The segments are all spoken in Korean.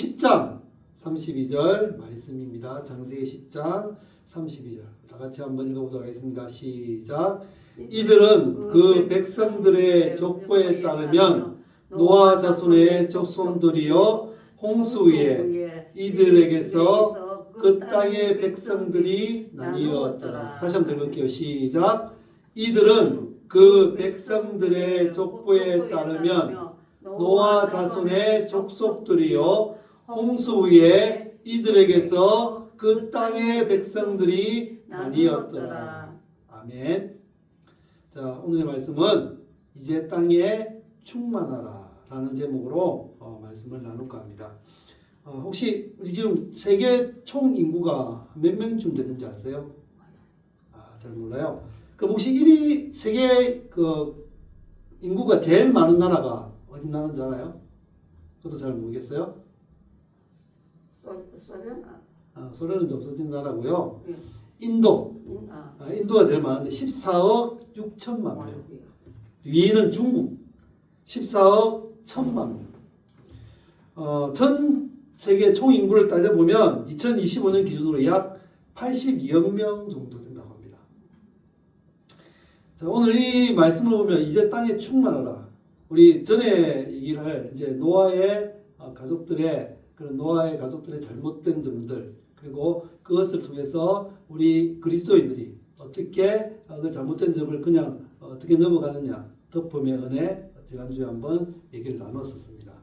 10장 32절 말씀입니다. 창세기 10장 32절 다 같이 한번 읽어보도록 하겠습니다. 시작. 이들은 그 백성들의 족보에 따르면 노아 자손의 족손들이요 홍수 위에 이들에게서 그 땅의 백성들이 나뉘었더라. 다시 한번 읽을게요. 시작. 이들은 그 백성들의 족보에 따르면 노아 자손의 족속들이요 홍수 위에 이들에게서 그 땅의 백성들이 나뉘었더라. 아멘. 자, 오늘의 말씀은 이제 땅에 충만하라 라는 제목으로 말씀을 나눌까 합니다. 혹시 우리 지금 세계 총 인구가 몇 명쯤 되는지 아세요? 잘 몰라요. 그럼 혹시 1위 세계 그 인구가 제일 많은 나라가 어디 나라인지 알아요? 저도 잘 모르겠어요. 소련? 소련은 이제 없어진 나라고요. 인도. 인도가 제일 많은데 14억 6천만 명. 위는 중국 14억 1천만 명. 전 세계 총 인구를 따져보면 2025년 기준으로 약 82억 명 정도 된다고 합니다. 자, 오늘 이 말씀을 보면 이제 땅에 충만하라. 우리 전에 얘기를 할 이제 노아의 가족들의 잘못된 점들, 그리고 그것을 통해서 우리 그리스도인들이 어떻게 그 잘못된 점을 그냥 어떻게 넘어가느냐, 덮음의 은혜, 지난주에 한번 얘기를 나눴었습니다.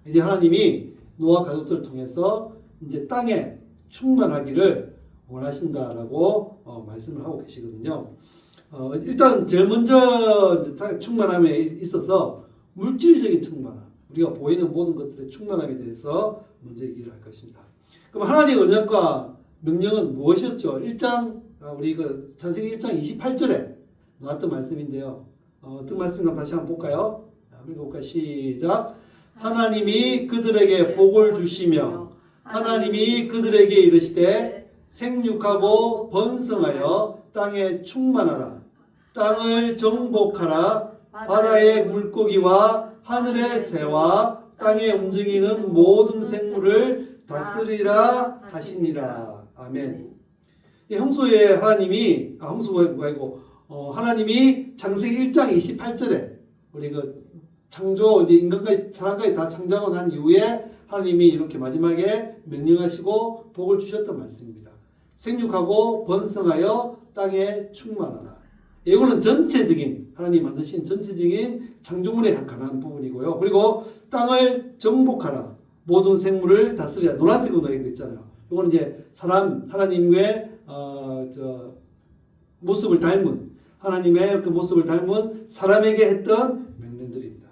이제 하나님이 노아 가족들을 통해서 이제 땅에 충만하기를 원하신다라고 말씀을 하고 계시거든요. 일단 제일 먼저 이제 충만함에 있어서 물질적인 충만함, 우리가 보이는 모든 것들의 충만함에 대해서 먼저 얘기를 할 것입니다. 그럼 하나님의 언약과 명령은 무엇이었죠? 1장 우리 그 창세기 1장 28절에 나왔던 말씀인데요. 어떤 말씀인가 다시 한번 볼까요? 읽어볼까요? 시작. 하나님이 그들에게 복을 주시며 하나님이 그들에게 이르시되 생육하고 번성하여 땅에 충만하라. 땅을 정복하라. 바다의 물고기와 하늘의 새와 땅에 움직이는 모든 생물을 다스리라 하시니라. 아멘. 홍수의 하나님이 하나님이 창세기 1장 28절에 우리 그 창조 이제 인간까지 사람까지 다 창조하고 난 이후에 하나님이 이렇게 마지막에 명령하시고 복을 주셨던 말씀입니다. 생육하고 번성하여 땅에 충만하라. 이거는 전체적인 하나님 만드신 전체적인 창조물에 관한 부분이고요. 그리고 땅을 정복하라. 모든 생물을 다스리라. 노란색으로 나온 거 있잖아요. 이거는 이제 하나님의 모습을 닮은 하나님의 그 모습을 닮은 사람에게 했던 명령들입니다.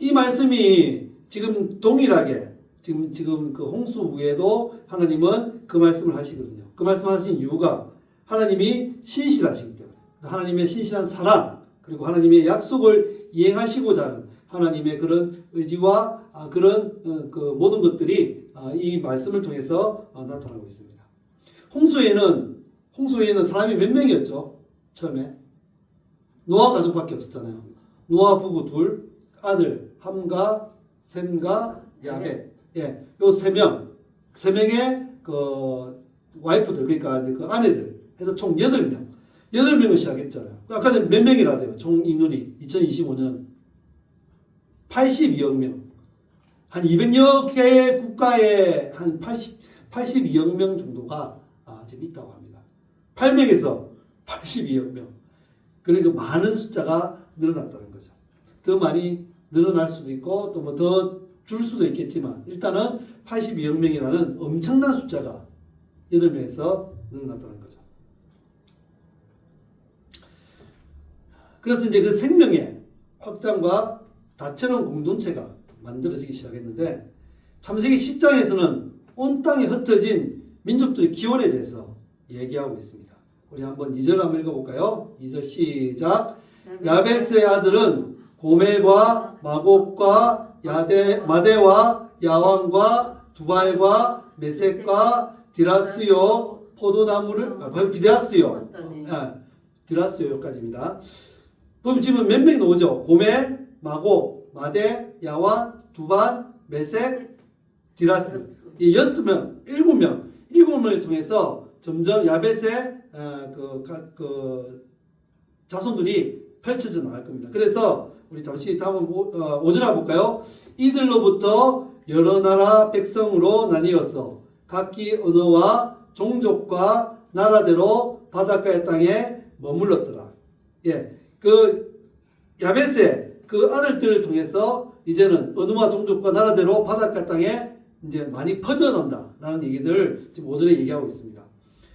이 말씀이 지금 동일하게 지금 그 홍수 후에도 하나님은 그 말씀을 하시거든요. 그 말씀하신 이유가 하나님이 신실하시기 때문에, 하나님의 신실한 사랑, 그리고 하나님의 약속을 이행하시고자 하는 하나님의 그런 의지와 그런 그 모든 것들이 이 말씀을 통해서 나타나고 있습니다. 홍수에는 사람이 몇 명이었죠? 처음에 노아 가족밖에 없었잖아요. 노아 부부 둘, 아들 함과 셈과 야벳. 예, 요 세 명의 그 와이프들, 그러니까 이제 그 아내들 해서 총 8명. 8명을 시작했잖아요. 아까 전에 몇 명이라 돼요? 총 인원이 2025년 82억 명. 한 200여 개 국가에 한 82억 명 정도가 지금 있다고 합니다. 8명에서 82억 명. 그러니까 많은 숫자가 늘어났다는 거죠. 더 많이 늘어날 수도 있고 또 뭐 더 줄 수도 있겠지만 일단은 82억 명이라는 엄청난 숫자가 8명에서 늘어났다는 거죠. 그래서 이제 그 생명의 확장과 다채로운 공동체가 만들어지기 시작했는데 창세기 10장에서는 온 땅에 흩어진 민족들의 기원에 대해서 얘기하고 있습니다. 우리 한번 2절 한번 읽어볼까요? 2절 시작. 야벳의 아들은 고멜과 마곡과 마대와 야왕과 두발과 메섹과 디라스요 포도나무를 비데아스요 디라스요 여기까지입니다. 그럼 지금 몇 명이 나오죠? 고멜, 마곡, 마대, 야와, 두반, 메색, 디라스. 이 6명, 7명을 통해서 점점 야벳의 자손들이 펼쳐져 나갈 겁니다. 그래서 우리 잠시 다음 5절 볼까요? 이들로부터 여러 나라 백성으로 나뉘어서 각기 언어와 종족과 나라대로 바닷가의 땅에 머물렀더라. 예, 그 야벳의 그 아들들을 통해서 이제는 언어와 종족과 나라대로 바닷가 땅에 이제 많이 퍼져난다라는 얘기들을 지금 5절에 얘기하고 있습니다.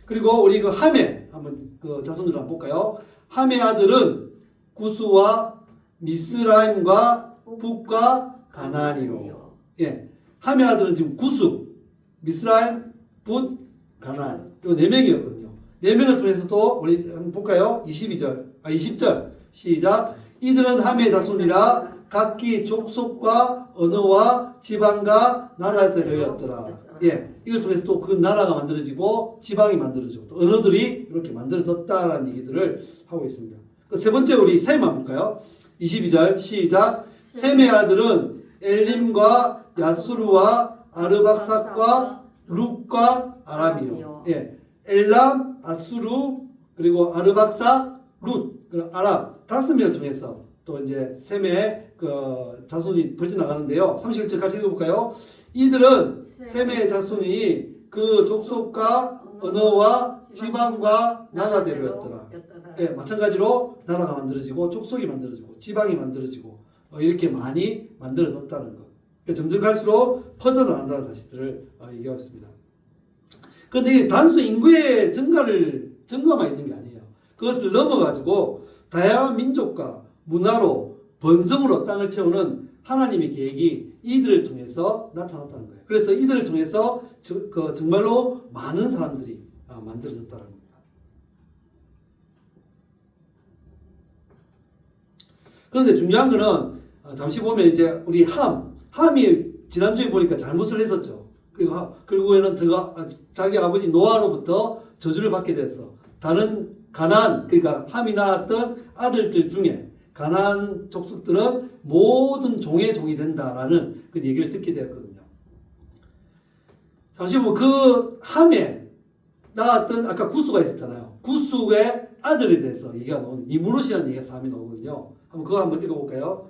그리고 우리 그 함의 한번 그 자손들을 한번 볼까요? 함의 아들은 구스와 미스라임과 붓과 가나안이요. 예, 함의 아들은 지금 구스, 미스라임, 붓, 가나안 이 4명이었거든요. 4명을 통해서도 우리 한번 볼까요? 20절 시작. 이들은 함의 자손이라 각기 족속과 언어와 지방과 나라들이었더라. 예, 이걸 통해서 또 그 나라가 만들어지고 지방이 만들어지고 또 언어들이 이렇게 만들어졌다라는 얘기들을 하고 있습니다. 그 세 번째 우리 셈만 볼까요? 22절 시작. 셈의 아들은 엘림과 야수르와 아르박삭과 룻과 아람이요. 예, 엘람, 아수르 그리고 아르박삭, 룻, 그리고 아람 5명을 통해서 또 이제 셈의 그 자손이 벌쳐나가는데요. 31절 같이 읽어볼까요? 이들은 셈의 자손이 그 족속과 언어와 지방과 나라대로였더라. 예, 마찬가지로 나라가 만들어지고 족속이 만들어지고 지방이 만들어지고 이렇게 많이 만들어졌다는 것. 점점 갈수록 퍼져나간다는 사실들을 얘기하고 있습니다. 그런데 단순 인구의 증가만 있는 게 아니에요. 그것을 넘어가지고 다양한 민족과 문화로 번성으로 땅을 채우는 하나님의 계획이 이들을 통해서 나타났다는 거예요. 그래서 이들을 통해서 정말로 많은 사람들이 만들어졌다는 겁니다. 그런데 중요한 거는 잠시 보면 이제 우리 함이 지난주에 보니까 잘못을 했었죠. 그리고는 자기 아버지 노아로부터 저주를 받게 됐어. 다른 가나안, 그러니까 함이 낳았던 아들들 중에 가나안 족속들은 모든 종의 종이 된다라는 그 얘기를 듣게 되었거든요. 잠시 보면 그 함에 낳았던 아까 구스가 있었잖아요. 구스의 아들에 대해서 얘기가 나오는 니무롯이라는 얘기가 3이 나오거든요. 그거 한번 읽어볼까요?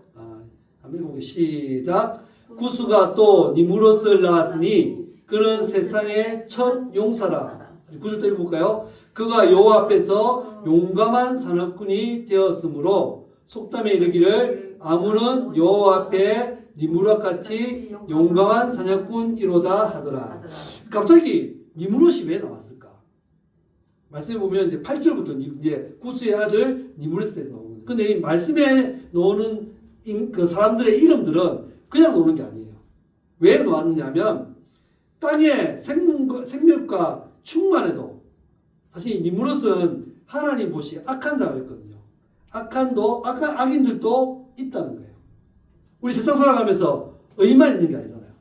한번 읽어볼게요. 시작. 구스가 또 니무롯을 낳았으니 그는 세상의 첫 용사라. 9절 읽어볼까요? 그가 여호와 앞에서 용감한 산업군이 되었으므로 속담에 이르기를 아문은 여호와 앞에 니무롯 같이 용감한 사냥꾼이로다 하더라. 갑자기 니무롯이 왜 나왔을까? 말씀해 보면 이제 8절부터 이제 구스의 아들 니무롯에 대해서 나오거든요. 근데 이 말씀에 나오는 그 사람들의 이름들은 그냥 나오는 게 아니에요. 왜 나왔느냐면 땅에 생명과 충만해도 사실 니무롯은 하나님 보시 악한 자였거든요. 악인들도 있다는 거예요. 우리 세상 살아가면서 의만 있는 게 아니잖아요.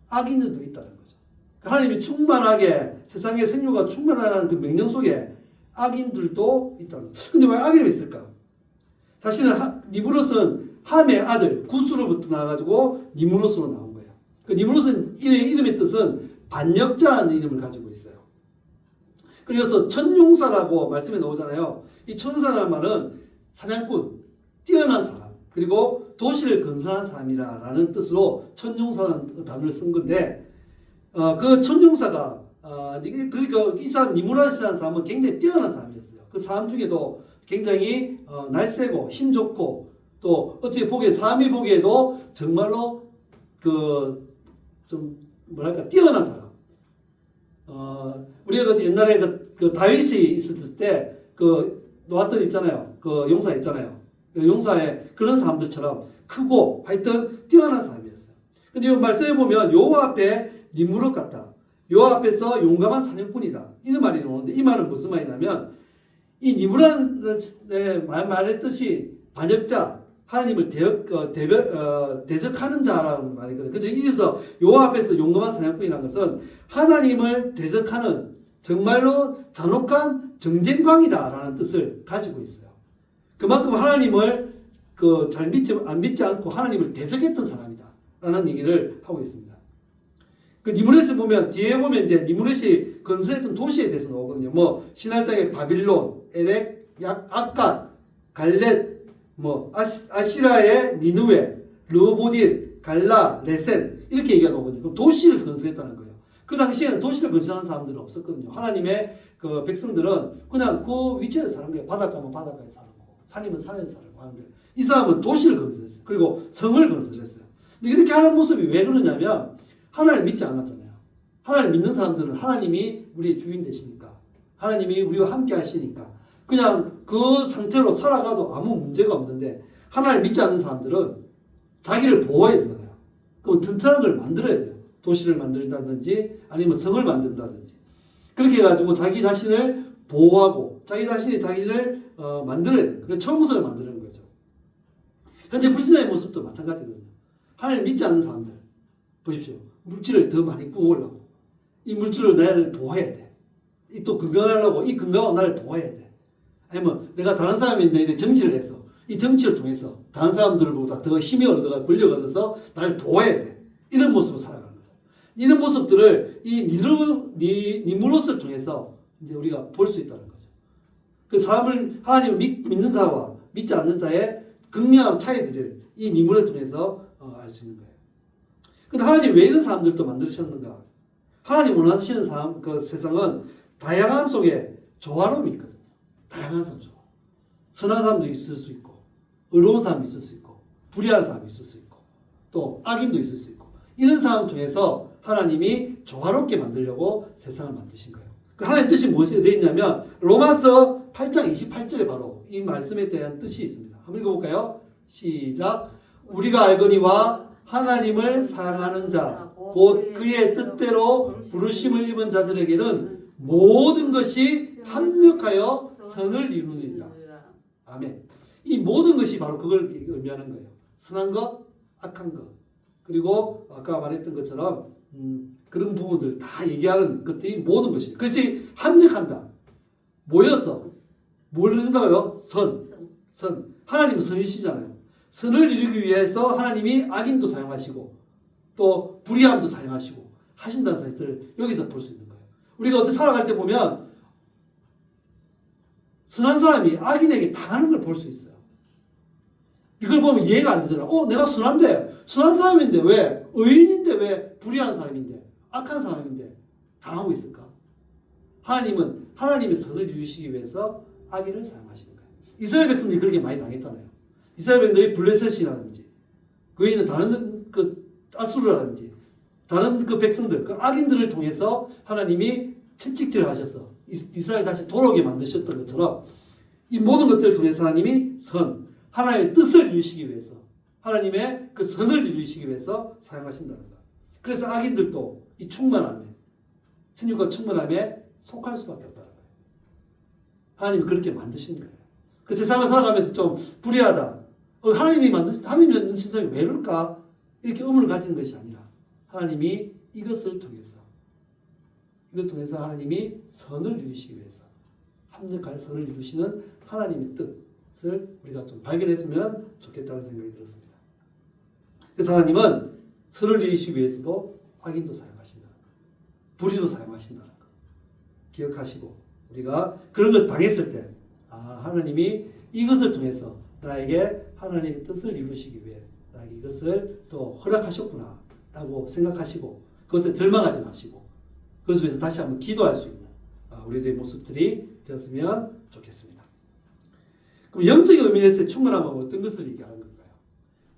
악인들도 있다는 거죠. 하나님이 충만하게 세상에 생명과 충만하다는 그 명령 속에 악인들도 있다는 거예요. 근데 왜 악인이 있을까? 사실은 니무롯은 함의 아들 구스로부터 나와가지고 니무롯으로 나온 거예요. 그 니무롯은 이름의 뜻은 반역자라는 이름을 가지고 있어요. 그래서 천용사라고 말씀에 나오잖아요. 이 천용사라는 말은 사냥꾼, 뛰어난 사람, 그리고 도시를 건설한 사람이라는 뜻으로 천용사라는 단어를 쓴 건데, 그 천용사가, 그러니까 이 사람, 니무롯이라는 사람은 굉장히 뛰어난 사람이었어요. 그 사람 중에도 굉장히 날쌔고 힘 좋고, 또 어찌 사람이 보기에도 정말로 좀 뭐랄까 뛰어난 사람. 우리가 옛날에 그 다윗이 있었을 때 놓았던 있잖아요. 그 용사 있잖아요. 그 용사의 그런 사람들처럼 크고 하여튼 뛰어난 사람이었어요. 근데 이 말씀해 보면 여호와 앞에 니무롯 같다. 여호와 앞에서 용감한 사냥꾼이다. 이런 말이 나오는데 이 말은 무슨 말이냐면 이 니무롯의 말했듯이 반역자, 하나님을 대적하는 자라는 말이거든요. 그래서 여기서 여호와 앞에서 용감한 사냥꾼이라는 것은 하나님을 대적하는 정말로 잔혹한 정쟁광이다라는 뜻을 가지고 있어요. 그만큼 하나님을 안 믿지 않고 하나님을 대적했던 사람이다. 라는 얘기를 하고 있습니다. 그 니무렛을 보면, 뒤에 보면 이제 니무렛이 건설했던 도시에 대해서 나오거든요. 뭐, 신할 땅의 바빌론, 에렉, 아갓, 갈렛, 뭐, 아시라의 니느웨, 르보딜, 갈라, 레센, 이렇게 얘기가 나오거든요. 그럼 도시를 건설했다는 거예요. 그 당시에는 도시를 건설하는 사람들은 없었거든요. 하나님의 그 백성들은 그냥 그 위치에서 사는 거예요. 바닷가면 바닷가에 사는 거고, 산이면 산에서 사는 거 하는데, 이 사람은 도시를 건설했어요. 그리고 성을 건설했어요. 근데 이렇게 하는 모습이 왜 그러냐면, 하나님을 믿지 않았잖아요. 하나님을 믿는 사람들은 하나님이 우리의 주인 되시니까, 하나님이 우리와 함께 하시니까, 그냥 그 상태로 살아가도 아무 문제가 없는데, 하나님을 믿지 않는 사람들은 자기를 보호해야 되잖아요. 그럼 튼튼한 걸 만들어야 돼요. 도시를 만든다든지, 아니면 성을 만든다든지. 그렇게 해가지고 자기 자신을 보호하고, 자기 자신이 자기를 만들어야 돼요. 그러니까 처음부터 만드는 거죠. 현재 불신자의 모습도 마찬가지거든요. 하나님을 믿지 않는 사람들, 보십시오. 물질을 더 많이 뿜으려고. 이 물질로 나를 보호해야 돼. 또 건강하려고 이 건강으로 나를 보호해야 돼. 아니면 내가 다른 사람인데 정치를 했어. 이 정치를 통해서 다른 사람들보다 더 힘이 얻어가 권력 얻어서 나를 보호해야 돼. 이런 모습으로 살아가는 거죠. 이런 모습들을 이 니무롯을 통해서 이제 우리가 볼 수 있다는 거죠. 그 사람을 하나님을 믿는 자와 믿지 않는 자의 극명한 차이들을 이 니무롯을 통해서 알 수 있는 거예요. 근데 하나님 왜 이런 사람들도 만드셨는가? 하나님 원하시는 세상은 다양함 속에 조화로움이 있거든요. 다양한 사람 조화. 선한 사람도 있을 수 있고, 의로운 사람이 있을 수 있고, 불의한 사람이 있을 수 있고, 또 악인도 있을 수 있고, 이런 사람 통해서 하나님이 조화롭게 만들려고 세상을 만드신 거예요. 하나님의 뜻이 무엇이 되어 있냐면 로마서 8장 28절에 바로 이 말씀에 대한 뜻이 있습니다. 한번 읽어볼까요? 시작. 우리가 알거니와 하나님을 사랑하는 자, 곧 그의 뜻대로 부르심을 입은 자들에게는 모든 것이 합력하여 선을 이루느니라. 아멘. 이 모든 것이 바로 그걸 의미하는 거예요. 선한 것, 악한 것. 그리고 아까 말했던 것처럼 그런 부분들 다 얘기하는 것들이 모든 것이. 그것이 합력한다. 모여서 뭘 이룬다고요? 선. 하나님은 선이시잖아요. 선을 이루기 위해서 하나님이 악인도 사용하시고 또 불의함도 사용하시고 하신다는 사실을 여기서 볼 수 있는 거예요. 우리가 어떻게 살아갈 때 보면 선한 사람이 악인에게 당하는 걸 볼 수 있어요. 이걸 보면 이해가 안 되잖아. 내가 선한 사람인데 왜 의인인데 왜 불의한 사람인데 악한 사람인데 당하고 있을까? 하나님은 하나님의 선을 이루시기 위해서 악인을 사용하시는 거예요. 이스라엘 백성들이 그렇게 많이 당했잖아요. 이스라엘 백성들이 블레셋이라든지 그 있는 다른 아수르라든지 다른 백성들, 악인들을 통해서 하나님이 채찍질을 하셔서 이스라엘 다시 돌아오게 만드셨던 것처럼 이 모든 것들을 통해서 하나님이 하나님의 뜻을 이루시기 위해서 하나님의 그 선을 이루시기 위해서 사용하신다는 것. 그래서 악인들도 이 충만함에 생육과 충만함에 속할 수밖에 없다는 거예요. 하나님이 그렇게 만드신 거예요. 그 세상을 살아가면서 좀 불의하다. 하나님이 만든 세상이 왜 그럴까? 이렇게 의문을 가지는 것이 아니라 하나님이 이것을 통해서 하나님이 선을 이루시기 위해서 합력할 선을 이루시는 하나님의 뜻을 우리가 좀 발견했으면 좋겠다는 생각이 들었습니다. 그래서 하나님은 선을 이루시기 위해서도 악인도 사용하신다는 것, 불의도 사용하신다는 것 기억하시고 우리가 그런 것을 당했을 때 하나님이 이것을 통해서 나에게 하나님의 뜻을 이루시기 위해 나에게 이것을 또 허락하셨구나 라고 생각하시고 그것에 절망하지 마시고 그것을 위해서 다시 한번 기도할 수 있는 우리들의 모습들이 되었으면 좋겠습니다. 그럼 영적인 의미에서의 충만함은 어떤 것을 얘기하는 건가요?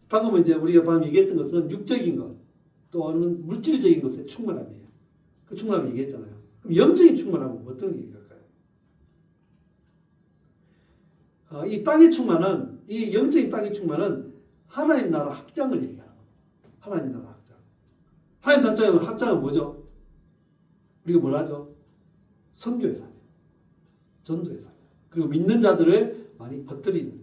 방금 이제 우리가 방금 얘기했던 것은 육적인 것 또는 물질적인 것의 충만함이에요. 그 충만함을 얘기했잖아요. 그럼 영적인 충만함은 어떤 얘기일까요? 이 땅의 충만은 이 영적인 땅의 충만은 하나님 나라 확장을 얘기하는 겁니다. 하나님 나라 확장. 하나님 나라 확장은 뭐죠? 우리가 뭘 하죠? 선교의 삶, 전도의 삶. 그리고 믿는 자들을 많이 퍼뜨리는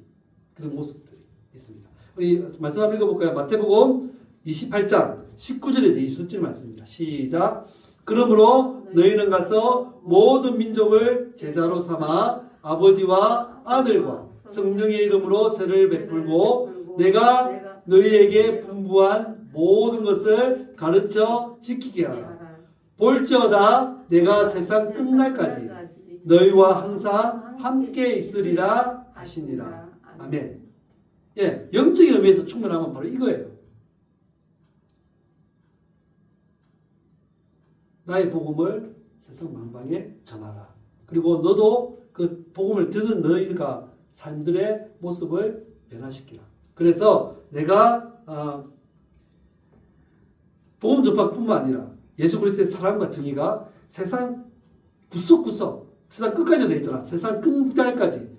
그런 모습들이 있습니다. 우리 말씀 한번 읽어볼까요? 마태복음 28장 19절에서 20절 말씀입니다. 시작. 그러므로 너희는 가서 모든 민족을 제자로 삼아 아버지와 아들과 성령의 이름으로 세를 베풀고 내가 너희에게 분부한 모든 것을 가르쳐 지키게 하라. 볼지어다 내가 세상 끝날까지 너희와 항상 함께 있으리라 하시니라. 아멘. 예, 영적인 의미에서 충분하면 바로 이거예요. 나의 복음을 세상 만방에 전하라. 그리고 너도 그 복음을 듣는 너희가 삶들의 모습을 변화시키라. 그래서 내가 복음 전파뿐만 아니라 예수 그리스도의 사랑과 정의가 세상 구석구석, 세상 끝까지 되어 있잖아. 세상 끝날까지,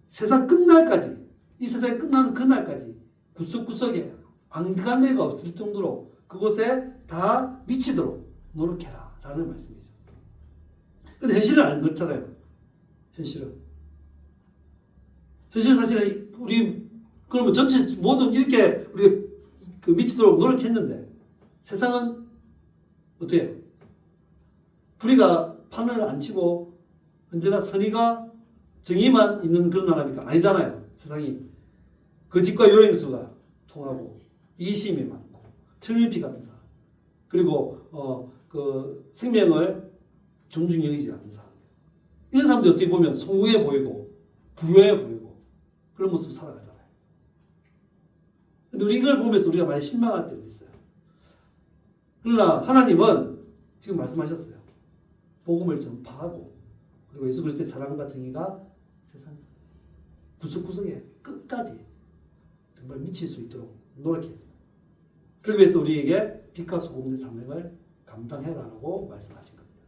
세상 끝날까지, 이 세상이 끝나는 그날까지 구석구석에 안간데가 없을 정도로 그곳에 다 미치도록 노력해라 라는 말씀이죠. 근데 현실은 안 그렇잖아요. 현실은 사실은 우리 그러면 전체 모든 이렇게 우리가 그 미치도록 노력했는데 세상은 어떻게 해요? 불의가 판을 안 치고 언제나 선의가 정의만 있는 그런 나라입니까? 아니잖아요. 세상이 거짓과 요행수가 통하고 이심이 많고 철밀피 같은 사람 그리고 그 생명을 존중히 여기지 않는 사람들 이런 사람들이 어떻게 보면 송구해 보이고 부유해 보이고 그런 모습을 살아가잖아요. 근데 우리 이걸 보면서 우리가 많이 실망할 때도 있어요. 그러나 하나님은 지금 말씀하셨어요. 복음을 전파하고 그리고 예수 그리스도의 사랑과 정의가 세상 구석구석에 끝까지 정말 미칠 수 있도록 노력해야 됩니다. 그러기 위해서 우리에게 빛과 소금의 사명을 감당해라라고 말씀하신 겁니다.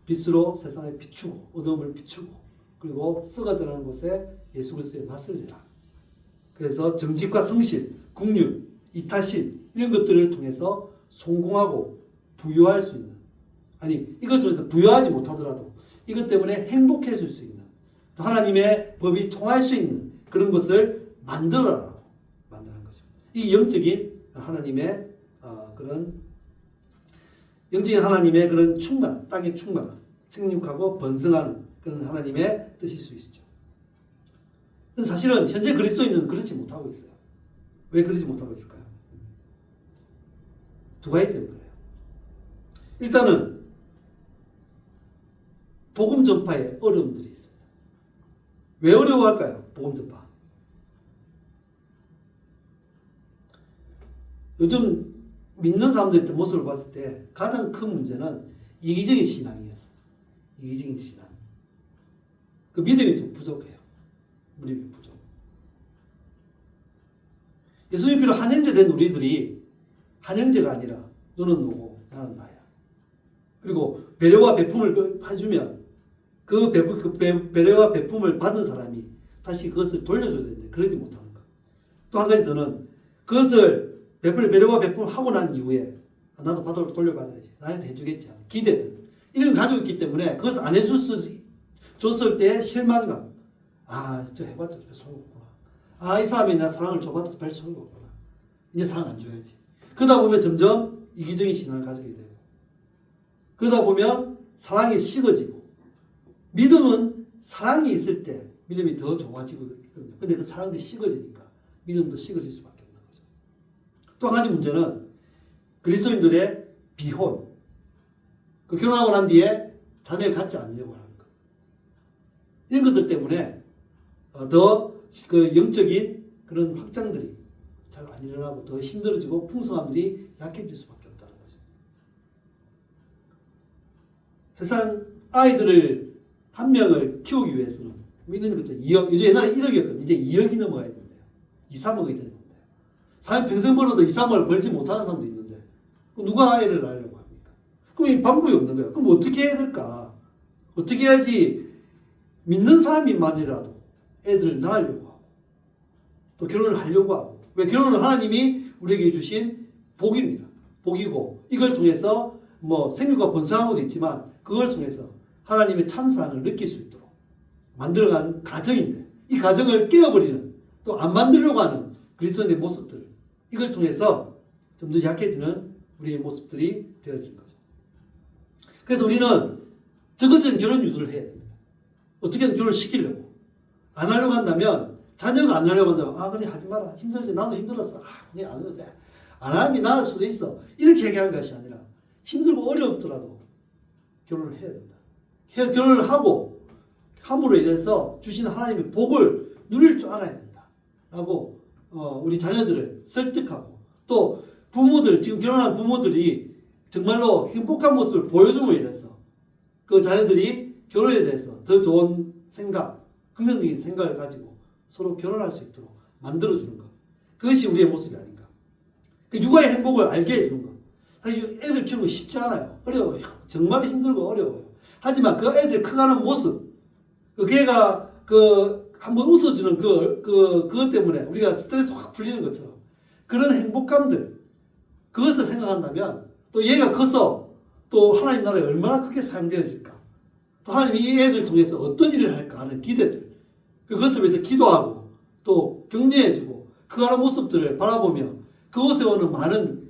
빛으로 세상에 비추고 어둠을 비추고 그리고 썩어져가는 곳에 예수 그리스도의 맛을 내라. 그래서 정직과 성실, 국률, 이타심 이런 것들을 통해서 성공하고 부유할 수 있는 아니 이걸 통해서 부유하지 못하더라도 이것 때문에 행복해질 수 있는 또 하나님의 법이 통할 수 있는 그런 것을 만들어라라고 만드는 거죠. 이 영적인 하나님의 그런 영적인 하나님의 그런 충만한 땅의 충만한 생육하고 번성하는 그런 하나님의 뜻일 수 있죠. 사실은 현재 그리스도인은 그렇지 못하고 있어요. 왜 그러지 못하고 있을까요? 두 가지 때문에 그래요. 일단은 복음 전파에 어려움들이 있습니다. 왜 어려워할까요? 복음 전파. 요즘 믿는 사람들의 모습을 봤을 때 가장 큰 문제는 이기적인 신앙이었어요. 이기적인 신앙. 그 믿음이 좀 부족해요. 믿음이 부족. 예수님 필로 한영제 된 우리들이 한영제가 아니라 너는 너고 나는 나야. 그리고 배려와 베품을 해주면 그 배려와 베품을 받은 사람이 다시 그것을 돌려줘야 되는데 그러지 못하는 것. 또 한 가지 더는 그것을 배려와 베품을 하고 난 이후에 나도 돌려받아야지. 나한테 해주겠지. 기대들. 이런 걸 가지고 있기 때문에 그것을 안 해줬을 때의 실망감. 또 해봤자 별 소용없구나. 이 사람이 나 사랑을 줘봤자 별 소용없구나. 이제 사랑 안 줘야지. 그러다 보면 점점 이기적인 신앙을 가지게 되고 그러다 보면 사랑이 식어지고 믿음은 사랑이 있을 때 믿음이 더 좋아지고 있거든요. 근데 그 사랑이 식어지니까 믿음도 식어질 수밖에 없는 거죠. 또 한 가지 문제는 그리스도인들의 비혼. 그 결혼하고 난 뒤에 자녀를 갖지 않으려고 하는 것. 이런 것들 때문에 더 그 영적인 그런 확장들이 잘 안 일어나고 더 힘들어지고 풍성함들이 약해질 수밖에 없다는 거죠. 세상 아이들을 한 명을 키우기 위해서는 믿는 것도 2억, 요즘 옛날에 1억이었거든요. 이제 2억이 넘어가야 된대요. 2, 3억이 되는데. 사람 평생 벌어도 2, 3억을 벌지 못하는 사람도 있는데 누가 아이를 낳으려고 합니까? 그럼 이 방법이 없는 거예요. 그럼 어떻게 해야 될까? 어떻게 해야지 믿는 사람이만이라도 애들을 낳으려고 하고 또 결혼을 하려고 하고. 왜 결혼은 하나님이 우리에게 주신 복입니다. 복이고 이걸 통해서 생육과 번성한 것도 있지만 그걸 통해서 하나님의 참사랑을 느낄 수 있도록 만들어간 가정인데 이 가정을 깨어버리는 또 안 만들려고 하는 그리스도인의 모습들 이걸 통해서 점점 약해지는 우리의 모습들이 되어진 거죠. 그래서 우리는 적극적인 결혼 유도를 해야 됩니다. 어떻게든 결혼을 시키려고. 안 하려고 한다면, 자녀가 안 하려고 한다면, 아, 그래, 하지 마라. 힘들지. 나도 힘들었어. 아, 그래, 안 해도 돼. 안 하는 게 나을 수도 있어. 이렇게 얘기하는 것이 아니라, 힘들고 어렵더라도 결혼을 해야 된다. 결혼을 하고, 함으로 인해서 주시는 하나님의 복을 누릴 줄 알아야 된다. 라고, 우리 자녀들을 설득하고, 또 부모들, 지금 결혼한 부모들이 정말로 행복한 모습을 보여줌으로 인해서 그 자녀들이 결혼에 대해서 더 좋은 생각, 긍정적인 생각을 가지고 서로 결혼할 수 있도록 만들어주는 것. 그것이 우리의 모습이 아닌가. 그 육아의 행복을 알게 해주는 것. 사실 애들 키우는 거 쉽지 않아요. 어려워요. 정말 힘들고 어려워요. 하지만 그 애들 커가는 모습, 그 걔가 한번 웃어주는 그것 때문에 우리가 스트레스 확 풀리는 것처럼 그런 행복감들, 그것을 생각한다면 또 얘가 커서 또 하나님 나라에 얼마나 크게 사용되어질까. 또 하나님이 이 애들 통해서 어떤 일을 할까 하는 기대들, 그것을 위해서 기도하고 또 격려해주고 그 하는 모습들을 바라보며 그곳에 오는 많은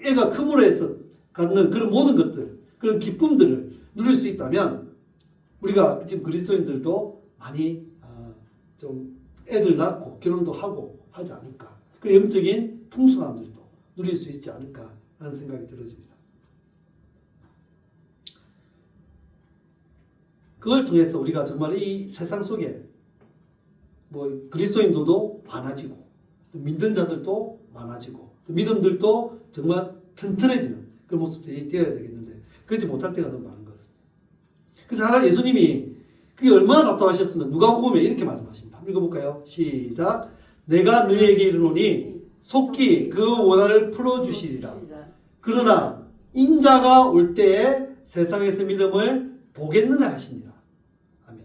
애가 크므로 해서 갖는 그런 모든 것들, 그런 기쁨들을 누릴 수 있다면 우리가 지금 그리스도인들도 많이 좀 애들 낳고 결혼도 하고 하지 않을까. 그리고 영적인 풍성함들도 누릴 수 있지 않을까 하는 생각이 들어집니다. 그걸 통해서 우리가 정말 이 세상 속에 그리스도인들도 많아지고 또 믿는 자들도 많아지고 또 믿음들도 정말 튼튼해지는 그런 모습들이 되어야 되겠는데 그러지 못할 때가 너무 많은 것입니다. 그래서 하나님 예수님이 그게 얼마나 답답하셨으면 누가복음에 이렇게 말씀하십니다. 한번 읽어볼까요? 시작. 내가 너희에게 이르노니 속히 그 원한을 풀어주시리라. 그러나 인자가 올 때에 세상에서 믿음을 보겠느냐 하시니라. 아멘.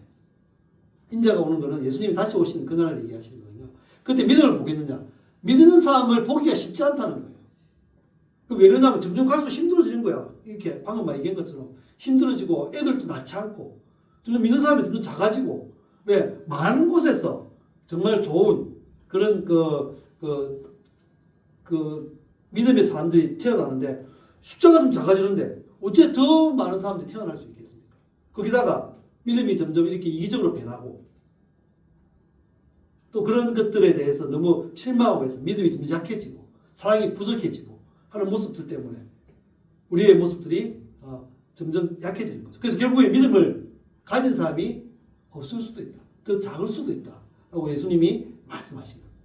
인자가 오는 것은 예수님이 다시 오시는 그날을 얘기하시는 거예요. 그때 믿음을 보겠느냐. 믿는 사람을 보기가 쉽지 않다는 거예요. 왜 그러냐면 점점 갈수록 힘들어지는 거야. 이렇게 방금 말 얘기한 것처럼 힘들어지고 애들도 낳지 않고 점점 믿는 사람이 점점 작아지고 왜 많은 곳에서 정말 좋은 그런 믿음의 사람들이 태어나는데 숫자가 좀 작아지는데 어째 더 많은 사람들이 태어날 수 있겠습니까? 거기다가 믿음이 점점 이렇게 이기적으로 변하고 또 그런 것들에 대해서 너무 실망하고 해서 믿음이 좀 약해지고 사랑이 부족해지고 하는 모습들 때문에 우리의 모습들이 점점 약해지는 거죠. 그래서 결국에 믿음을 가진 사람이 없을 수도 있다. 더 작을 수도 있다. 라고 예수님이 말씀하시는 거예요.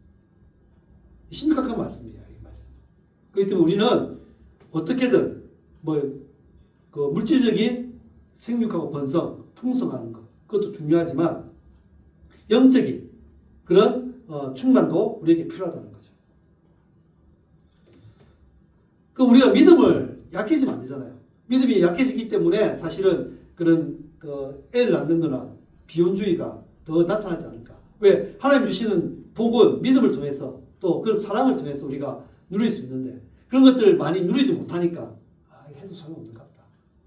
심각한 말씀이에요. 이 말씀. 그렇기 때문에 우리는 어떻게든 물질적인 생육하고 번성, 풍성하는 것 그것도 중요하지만 영적인 그런 충만도 우리에게 필요하다는 거죠. 그럼 우리가 믿음을 약해지면 안 되잖아요. 믿음이 약해지기 때문에 사실은 그런 애를 낳는 거나 비혼주의가 더 나타나지 않을까. 왜? 하나님 주시는 복은 믿음을 통해서 또 그 사랑을 통해서 우리가 누릴 수 있는데 그런 것들을 많이 누리지 못하니까 해도 소용없는 것 같다.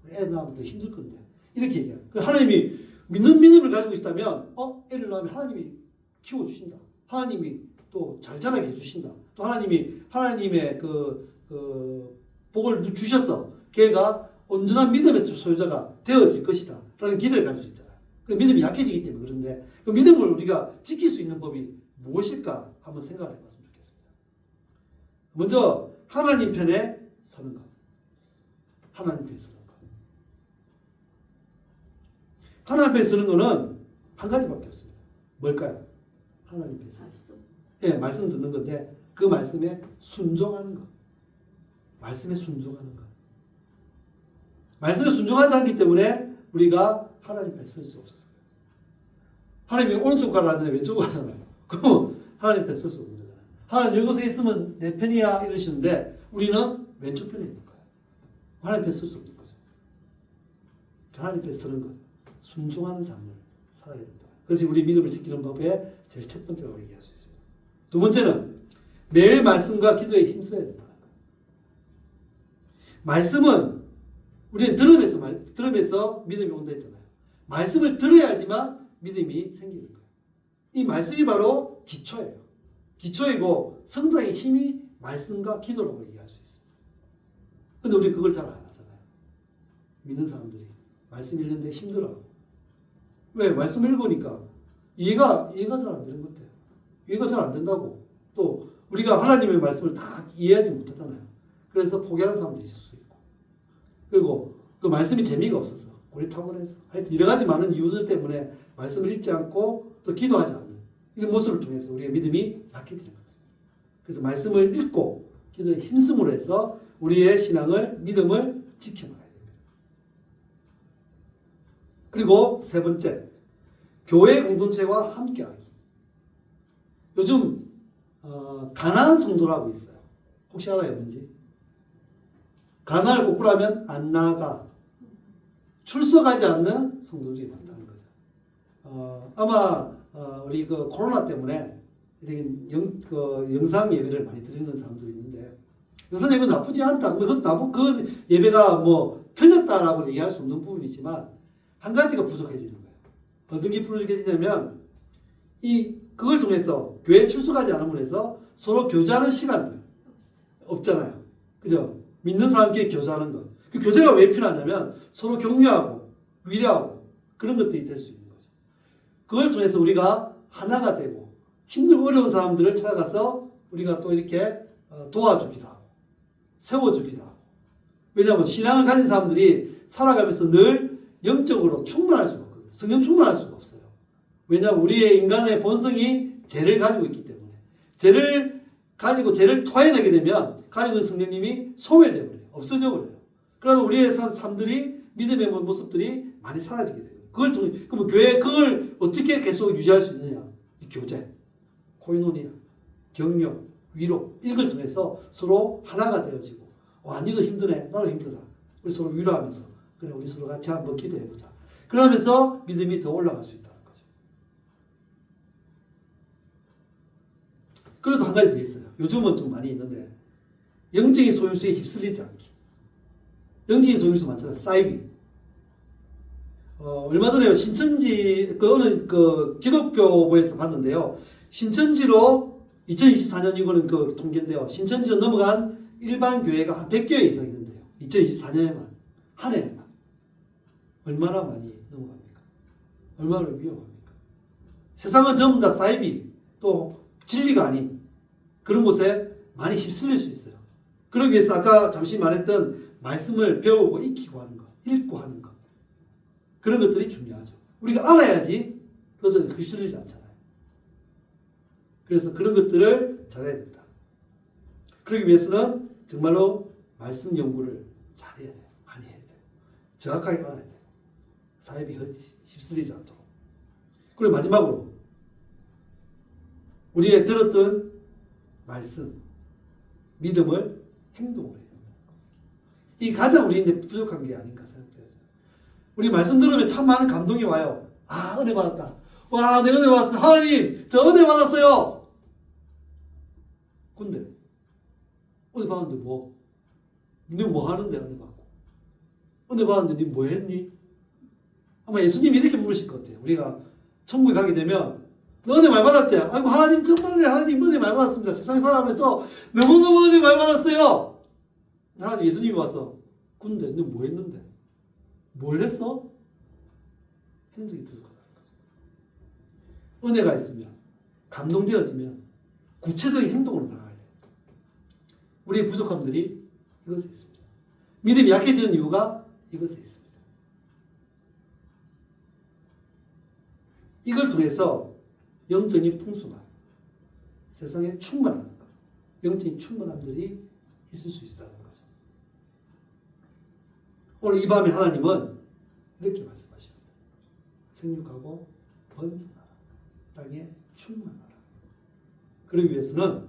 애 낳으면 더 힘들 건데. 이렇게 얘기해요. 하나님이 믿는 믿음을 가지고 있다면 애를 낳으면 하나님이 키워주신다. 하나님이 또 잘 자라게 해주신다. 또 하나님의 복을 주셔서 걔가 온전한 믿음의 소유자가 되어질 것이다. 라는 기대를 가질 수 있잖아요. 믿음이 약해지기 때문에 그런데 그 믿음을 우리가 지킬 수 있는 법이 무엇일까 한번 생각을 해봤으면 좋겠습니다. 먼저 하나님 편에 서는 것. 하나님 편에 서는 것. 하나님 편에 서는 것은 한 가지밖에 없습니다. 뭘까요? 하나님 편에 서는 것. 예, 말씀 듣는 건데 그 말씀에 순종하는 것. 말씀에 순종하는 것. 말씀에 순종하지 않기 때문에 우리가 하나님 편에 설 수 없었어요. 하나님이 오른쪽 가라는데 왼쪽으로 가잖아요. 그럼 하나님 편에 설 수 없는 거잖아요. 하나님 이곳에 있으면 내 편이야 이러시는데 우리는 왼쪽 편에 있는 거예요. 하나님 편에 설 수 없는 거죠. 하나님 편에 서는 것, 순종하는 삶을 살아야 된다. 그것이 우리 믿음을 지키는 법의 제일 첫 번째로 얘기할 수 있습니다. 두 번째는 매일 말씀과 기도에 힘써야 된다. 말씀은 우리는 들으면서 믿음이 온다 했잖아요. 말씀을 들어야지만 믿음이 생기는 거예요. 이 말씀이 바로 기초예요. 기초이고 성장의 힘이 말씀과 기도라고 얘기할 수 있습니다. 그런데 우리 그걸 잘 안 하잖아요. 믿는 사람들이 말씀 읽는데 힘들어하고 왜? 말씀 읽으니까 이해가 잘 안 되는 것 같아요. 이해가 잘 안 된다고. 또 우리가 하나님의 말씀을 다 이해하지 못하잖아요. 그래서 포기하는 사람도 있을 수 있고. 그리고 그 말씀이 재미가 없어서 고리타분해서 하여튼 여러 가지 많은 이유들 때문에 말씀을 읽지 않고 또 기도하지 않는 이런 모습을 통해서 우리의 믿음이 약해지는 거죠. 그래서 말씀을 읽고 기도에 힘쓰므로 해서 우리의 신앙을 믿음을 지켜나가야 됩니다. 그리고 세 번째, 교회 공동체와 함께하기. 요즘 가난한 성도라고 있어요. 혹시 알아요, 뭔지? 가난을 거꾸로 하면 안 나가. 출석하지 않는 성도들이 많다는 거죠. 아마 우리 그 코로나 때문에 이렇게 영상 예배를 많이 드리는 사람들이 있는데 영상 예배 나쁘지 않다. 그 예배가 뭐 틀렸다라고 얘기할 수 없는 부분이지만 한 가지가 부족해지는 거예요. 어떤 게 부족해지냐면 그걸 통해서 교회에 출석하지 않음으로 해서 서로 교제하는 시간들 없잖아요. 그죠? 믿는 사람끼리 교제하는 것. 그 교제가 왜 필요하냐면 서로 격려하고 위로하고 그런 것들이 될 수 있는 거죠. 그걸 통해서 우리가 하나가 되고 힘들고 어려운 사람들을 찾아가서 우리가 또 이렇게 도와주기도 하고 세워주기도 하고. 왜냐하면 신앙을 가진 사람들이 살아가면서 늘 영적으로 충만할 수가 없거든요. 성령 충만할 수가 없어요. 왜냐하면 우리의 인간의 본성이 죄를 가지고 있기 때문에 죄를 가지고 죄를 토해내게 되면 가지고 있는 성령님이 소멸되어 버려요. 없어져 버려요. 그러면 우리의 삶들이 믿음의 모습들이 많이 사라지게 돼요. 그걸 통해 그러면 교회 그걸 어떻게 계속 유지할 수 있느냐? 이 교제, 코이노니아, 격려, 위로 이걸 통해서 서로 하나가 되어지고 와 니도 힘드네 나도 힘들다. 우리 서로 위로하면서 그래 우리 서로 같이 한번 기도해보자. 그러면서 믿음이 더 올라갈 수 있다는 거죠. 그래도 한 가지 더 있어요. 요즘은 좀 많이 있는데 영적인 소용수에 휩쓸리지 않기. 영적인 소용수 많잖아요. 사이비. 얼마 전에 신천지 어느 기독교부에서 봤는데요. 신천지로 2024년 이거는 그 통계인데요. 신천지로 넘어간 일반 교회가 한 100개 이상 있는데요. 2024년에만 한 해에만 얼마나 많이 넘어갑니까? 얼마나 위험합니까? 세상은 전부 다 사이비 또 진리가 아닌 그런 곳에 많이 휩쓸릴 수 있어요. 그러기 위해서 아까 잠시 말했던 말씀을 배우고 익히고 하는 것, 읽고 하는 것 그런 것들이 중요하죠. 우리가 알아야지 그것을 휩쓸리지 않잖아요. 그래서 그런 것들을 잘해야 된다. 그러기 위해서는 정말로 말씀 연구를 잘해야 돼요. 많이 해야 돼요. 정확하게 알아야 돼요. 사입이 휩쓸리지 않도록. 그리고 마지막으로 우리의 들었던 말씀, 믿음을 행동을 해요. 이 가장 우리인데 부족한 게 아닌가 생각돼요. 우리 말씀 들으면 참 많은 감동이 와요. 아, 은혜 받았다. 와, 내가 은혜 받았어. 하나님, 저 은혜 받았어요. 근데 은혜 받았는데 뭐? 너 뭐 하는데 은혜 받고? 은혜 받았는데 너 뭐 했니? 아마 예수님이 이렇게 물으실 것 같아요. 우리가 천국에 가게 되면 너 은혜 많이 받았지? 아이고 하나님 정말로 하나님 은혜 많이 받았습니다. 세상에 살아가면서 너무너무 은혜 많이 받았어요. 하나님 예수님이 와서 근데 너 뭐 했는데? 뭘 했어? 행동이 부족하다는 거죠. 은혜가 있으면 감동되어지면 구체적인 행동으로 나가야 돼요. 우리의 부족함들이 이것에 있습니다. 믿음이 약해지는 이유가 이것에 있습니다. 이걸 통해서 영적인 풍성함, 세상에 충만한 것, 영적인 충만함들이 있을 수 있다는 거죠. 오늘 이 밤에 하나님은 이렇게 말씀하십니다. 생육하고 번성하라. 땅에 충만하라. 그러기 위해서는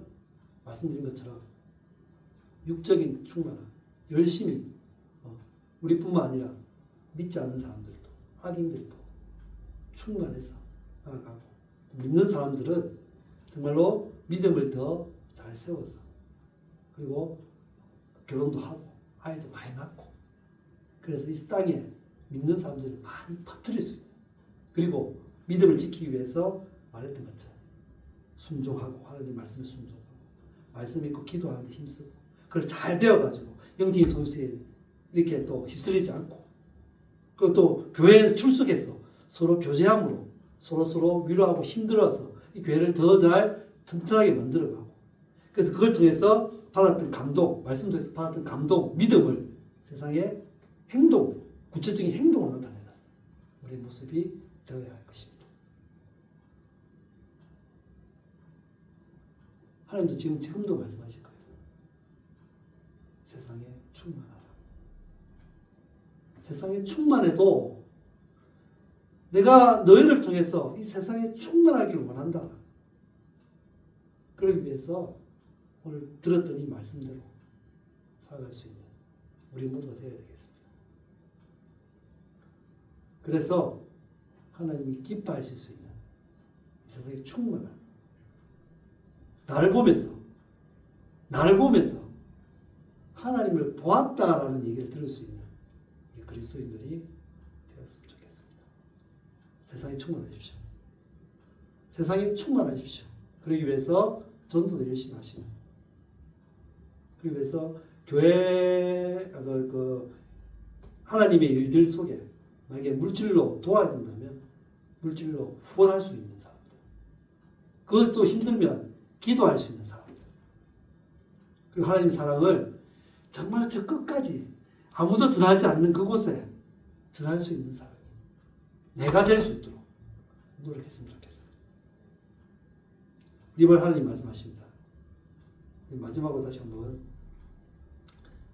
말씀드린 것처럼 육적인 충만함, 열심히 우리뿐만 아니라 믿지 않는 사람들도 악인들도 충만해서 나아가고 믿는 사람들은 정말로 믿음을 더 잘 세워서 그리고 결혼도 하고 아이도 많이 낳고 그래서 이 땅에 믿는 사람들을 많이 퍼뜨릴 수 있는 그리고 믿음을 지키기 위해서 말했던 것처럼 순종하고 하나님 말씀에 순종하고 말씀 믿고 기도하는 데 힘쓰고 그걸 잘 배워가지고 영적인 소유수에 이렇게 또 휩쓸리지 않고 그리고 또 교회에 출석해서 서로 교제함으로 서로 위로하고 힘들어서 이 교회를 더 잘 튼튼하게 만들어가고, 그래서 그걸 통해서 받았던 감동, 말씀 통해서 받았던 감동, 믿음을 세상에 행동, 구체적인 행동으로 나타내는 우리 모습이 되어야 할 것입니다. 하나님도 지금도 말씀하실 거예요. 세상에 충만하라. 세상에 충만해도 내가 너희를 통해서 이 세상에 충만하기를 원한다. 그러기 위해서 오늘 들었던 이 말씀대로 살아갈 수 있는 우리 모두가 되어야 되겠습니다. 그래서 하나님이 기뻐하실 수 있는 이 세상에 충만한 나를 보면서 하나님을 보았다라는 얘기를 들을 수 있는 우리 그리스도인들이 되었으면 좋겠습니다. 세상에 충만하십시오. 세상에 충만하십시오. 그러기 위해서 전도도 열심히 하시는, 그러기 위해서 교회 하나님의 일들 속에 만약에 물질로 도와야 된다면 물질로 후원할 수 있는 사람들, 그것도 힘들면 기도할 수 있는 사람들, 그리고 하나님 사랑을 정말 저 끝까지 아무도 전하지 않는 그곳에 전할 수 있는 사람, 내가 될 수 있도록 노력했으면 좋겠어요. 이번 하나님 말씀하십니다. 마지막으로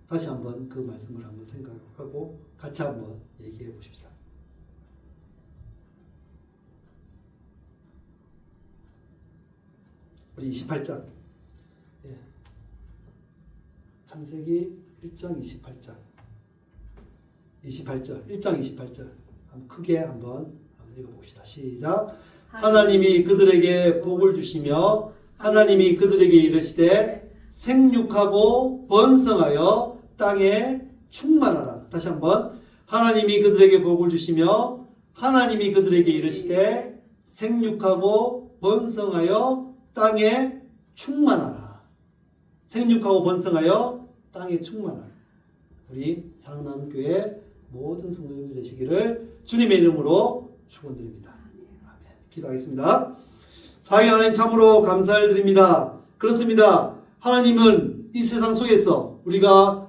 다시 한번 그 말씀을 한번 생각하고 같이 한번 얘기해 보십시다. 우리 28장, 창세기 1장 28절, 1장 28절 크게 한번 읽어봅시다. 시작. 하나님이 그들에게 복을 주시며 하나님이 그들에게 이르시되 생육하고 번성하여 땅에 충만하라. 다시 한번. 하나님이 그들에게 복을 주시며 하나님이 그들에게 이르시되 생육하고 번성하여 땅에 충만하라. 생육하고 번성하여 땅에 충만하라. 우리 상남교회 모든 성도님들 되시기를 주님의 이름으로 축원드립니다. 아멘. 기도하겠습니다. 사랑의 하나님, 참으로 감사를 드립니다. 그렇습니다. 하나님은 이 세상 속에서 우리가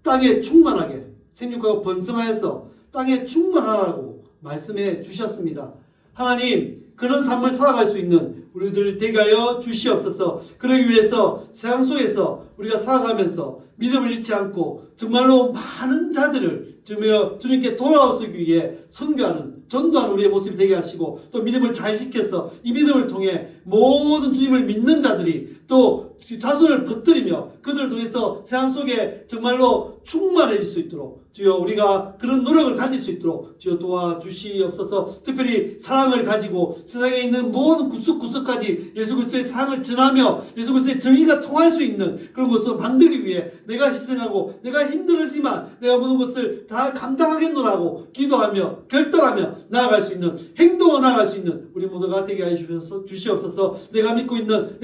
땅에 충만하게 생육하고 번성하여서 땅에 충만하라고 말씀해 주셨습니다. 하나님, 그런 삶을 살아갈 수 있는 우리들 되게 하여 주시옵소서. 그러기 위해서 세상 속에서 우리가 살아가면서 믿음을 잃지 않고 정말로 많은 자들을 주님께 돌아오기 위해 선교하는, 전도하는 우리의 모습이 되게 하시고, 또 믿음을 잘 지켜서 이 믿음을 통해 모든 주님을 믿는 자들이 또 자손을 퍼뜨리며 그들을 통해서 세상 속에 정말로 충만해질 수 있도록 주여 우리가 그런 노력을 가질 수 있도록 주여 도와주시옵소서. 특별히 사랑을 가지고 세상에 있는 모든 구석구석까지 예수 그리스도의 사랑을 전하며 예수 그리스도의 정의가 통할 수 있는 그런 것을 만들기 위해 내가 희생하고 내가 힘들지만 내가 모든 것을 다 감당하겠노라고 기도하며 결단하며 나아갈 수 있는, 행동으로 나아갈 수 있는 우리 모두가 되게 하여 주시옵소서. 내가 믿고 있는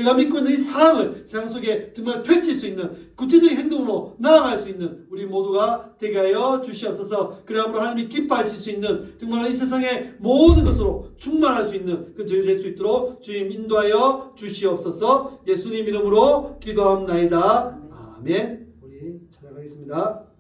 이 사랑을 세상 속에 정말 펼칠 수 있는 구체적인 행동으로 나아갈 수 있는 우리 모두가 되게 하여 주시옵소서. 그래야므로 하나님이 기뻐하실 수 있는, 정말 이 세상의 모든 것으로 충만할 수 있는 그 저희 될 수 있도록 주님 인도하여 주시옵소서. 예수님 이름으로 기도합나이다. 아멘. 우리 찾아가겠습니다.